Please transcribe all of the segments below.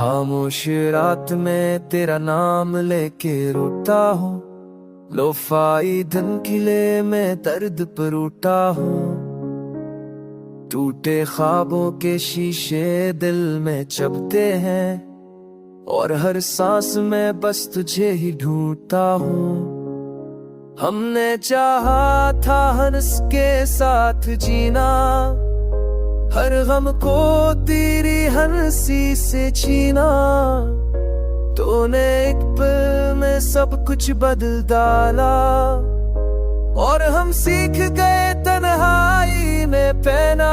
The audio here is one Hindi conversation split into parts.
खामोश रात में तेरा नाम लेके रोता हूँ, लोफाई धन किले में दर्द पर उठा हूँ। टूटे ख्वाबों के शीशे दिल में चबते हैं और हर सांस में बस तुझे ही ढूंढता हूँ। हमने चाहा था हंस के साथ जीना, हर गम को तेरी हंसी से छीना। तूने एक पल में सब कुछ बदल डाला और हम सीख गए तन्हाई में पहना।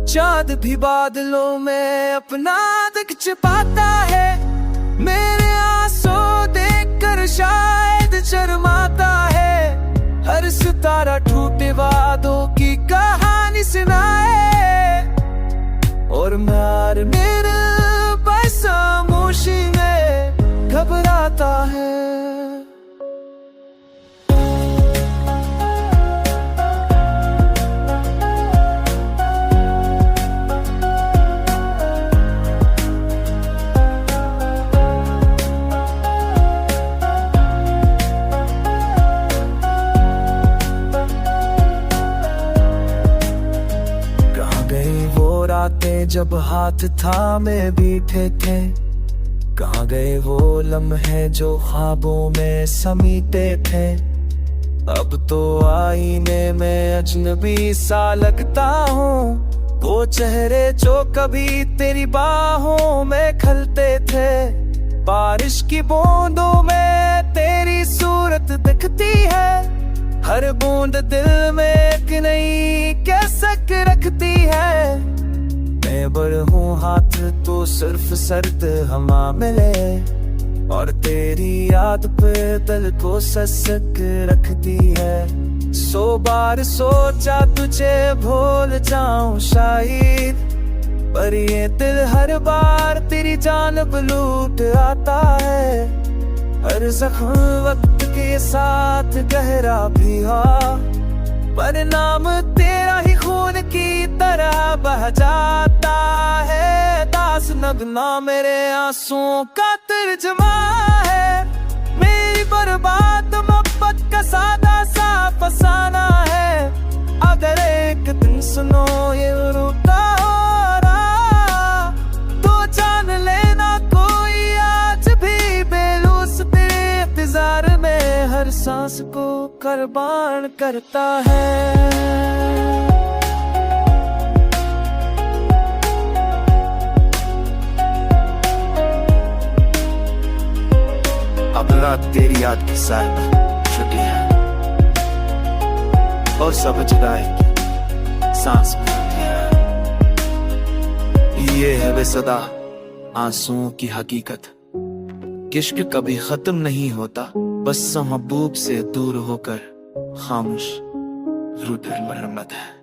चाँद भी बादलों में अपना दिख छिपाता है, मेरे आंसू देखकर शायद शर्माता है। हर सितारा टूटे वादों की कहानी सुनाए और मार मेरे बस खामोशी में घबराता है। जब हाथ थामे बैठे थे, कहाँ गए वो लम्हे जो ख्वाबों में समीटे थे। अब तो आईने में अजनबी सा लगता हूँ, वो चेहरे जो कभी तेरी बाहों में खलते थे। बारिश की बूंदों में तेरी सूरत दिखती है, हर बूंद दिल में एक नई कसक रखती है। मैं बढ़ूं हाथ तो सिर्फ सर्द हवा मिले और तेरी याद पे दिल को ससक रखती है। 100 बार सोचा तुझे भूल जाऊं शायद, पर ये दिल हर बार तेरी जानब लूट आता है। हर जख्म वक्त के साथ गहरा भी हो, पर नाम तेरा ही खून की तरह बह जाता है। दास नगमा मेरे आंसुओं का तर्जुमा है, मेरी बर्बाद मोहब्बत का सादा सा फसाना है। अगर एक दिन सुनो ये रोता हो रहा, तो जान लेना कोई आज भी बेलूस तेरे इंतजार में हर सांस को कुर्बान करता है। अब रात तेरी याद की साहिबा छुट्टी है और सब जुदाई की सांस मिलती है। ये है वे सदा आंसुओं की हकीकत, इश्क कभी खत्म नहीं होता, बस महबूब से दूर होकर खामोश रूठल मरम्मत है।